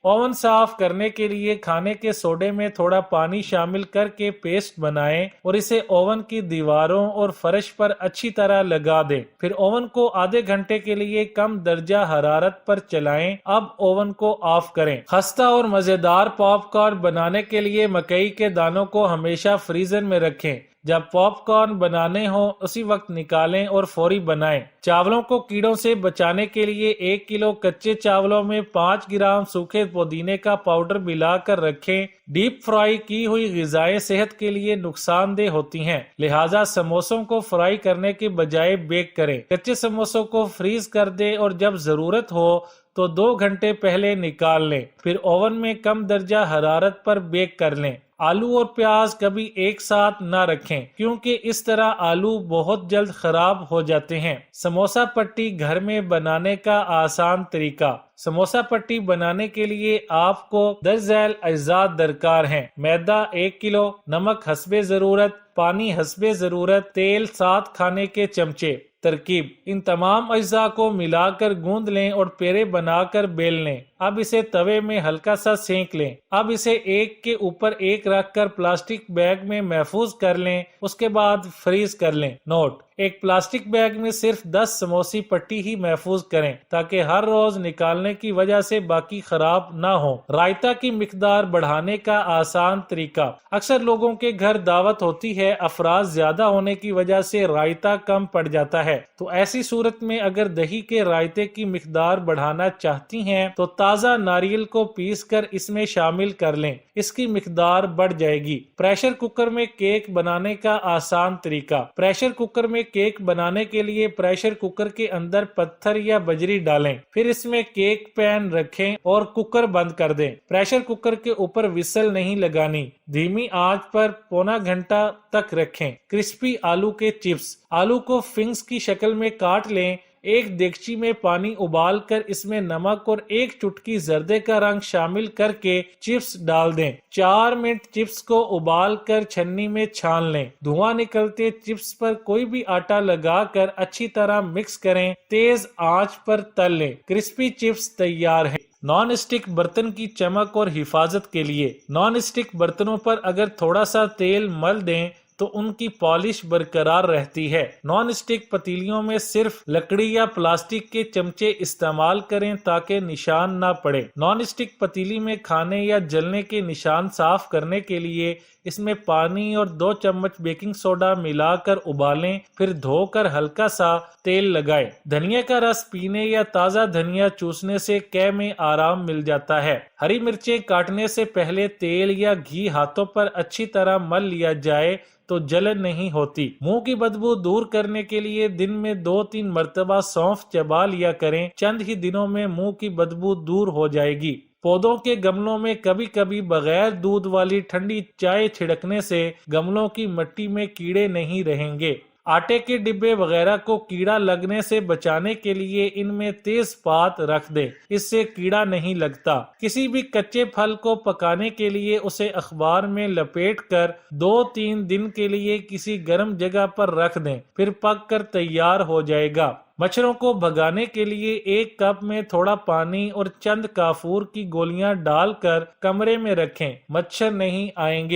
Oven साफ करने के लिए खाने के सोडे में थोड़ा पानी शामिल करके पेस्ट बनाएं और इसे ओवन की दीवारों और फर्श पर अच्छी तरह लगा दें। फिर ओवन को आधे घंटे के लिए कम दर्जा हरारत पर चलाएं। अब ओवन को ऑफ करें। खस्ता और मजेदार पॉपकॉर्न बनाने के लिए मकई के दानों को हमेशा फ्रीजर में रखें। जब पॉपकॉर्न बनाने हो उसी वक्त निकालें और फौरी बनाएं। चावलों को कीड़ों से बचाने के लिए 1 किलो कच्चे चावलों में 5 ग्राम सूखे पुदीने का पाउडर मिलाकर रखें। डीप फ्राई की हुई ग़िज़ाएं सेहत के लिए नुकसानदेह होती हैं, लिहाजा समोसों को फ्राई करने के बजाय बेक करें। कच्चे समोसों को फ्रीज कर दें और जब जरूरत हो तो 2 घंटे पहले निकाल लें। फिर ओवन में कम दर्जा हरारत पर बेक कर लें। आलू और प्याज कभी एक साथ न रखें, क्योंकि इस तरह आलू बहुत जल्द खराब हो जाते हैं। समोसा पट्टी घर में बनाने का आसान तरीका। समोसा पट्टी बनाने के लिए आपको दरअसल अज्जा दरकार हैं। मैदा 1 किलो, नमक हस्बे जरूरत, पानी हस्बे जरूरत, तेल 7 खाने के चमचे। तरकीब: इन तमाम अज्जा को मिलाकर गूंद लें और पेड़े बनाकर बेल लें। अब इसे तवे में हल्का सा सेंक लें। अब इसे एक के ऊपर एक रखकर प्लास्टिक बैग में महफूज कर लें। उसके बाद फ्रीज कर लें। नोट: एक प्लास्टिक बैग में सिर्फ 10 समोसी पट्टी ही महफूज करें, ताकि हर रोज निकालने की वजह से बाकी खराब ना हो। रायता की मिकदार बढ़ाने का आसान तरीका। अक्सर लोगों के घर दावत होती है, अफराद ज्यादा होने की वजह से रायता कम पड़ जाता है। तो ऐसी सूरत में अगर दही के रायते की मिकदार बढ़ाना चाहती हैं तो ताज़ा नारियल को पीसकर इसमें शामिल कर लें, इसकी मिकदार बढ़ जाएगी। प्रेशर कुकर में केक बनाने का आसान तरीका। प्रेशर कुकर में केक बनाने के लिए प्रेशर कुकर के अंदर पत्थर या बजरी डालें, फिर इसमें केक पैन रखें और कुकर बंद कर दें। प्रेशर कुकर के ऊपर विसल नहीं लगानी, धीमी आंच पर पौना घंटा तक रखें। क्रिस्पी आलू के चिप्स। आलू को फिंग्स की शक्ल में काट लें। एक देगची में पानी उबाल कर इसमें नमक और 1 चुटकी जर्दे का रंग शामिल करके चिप्स डाल दें। 4 मिनट चिप्स को उबाल कर छन्नी में छान लें। धुआं निकलते चिप्स पर कोई भी आटा लगाकर अच्छी तरह मिक्स करें। तेज आंच पर तल लें। क्रिस्पी चिप्स तैयार है। नॉन स्टिक बर्तन की चमक और हिफाजत के लिए। नॉन स्टिक बर्तनों पर अगर थोड़ा सा तेल मल दें तो उनकी पॉलिश बरकरार रहती है। नॉन स्टिक पतीलियों में सिर्फ लकड़ी या प्लास्टिक के चमचे इस्तेमाल करें ताकि निशान ना पड़े। नॉन स्टिक पतीली में खाने या जलने के निशान साफ करने के लिए इसमें पानी और 2 चम्मच बेकिंग सोडा मिलाकर उबालें, फिर धोकर हल्का सा तेल लगाएं। धनिया का रस पीने या ताज़ा धनिया चूसने से कै में आराम मिल जाता है। हरी मिर्चें काटने से पहले तेल या घी हाथों पर अच्छी तरह मल लिया जाए तो जलन नहीं होती। मुंह की बदबू दूर करने के लिए दिन में 2-3 मरतबा सौंफ चबा लिया करें। चंद ही दिनों में मुंह की बदबू दूर हो जाएगी। पौधों के गमलों में कभी कभी बगैर दूध वाली ठंडी चाय छिड़कने से गमलों की मिट्टी में कीड़े नहीं रहेंगे। आटे के डिब्बे वगैरह को कीड़ा लगने से बचाने के लिए इनमें तेजपात रख दें, इससे कीड़ा नहीं लगता। किसी भी कच्चे फल को पकाने के लिए उसे अखबार में लपेटकर 2-3 दिन के लिए किसी गर्म जगह पर रख दें, फिर पक कर तैयार हो जाएगा। मच्छरों को भगाने के लिए 1 कप में थोड़ा पानी और चंद काफूर की गोलियां डालकर कमरे में रखें, मच्छर नहीं आएंगे।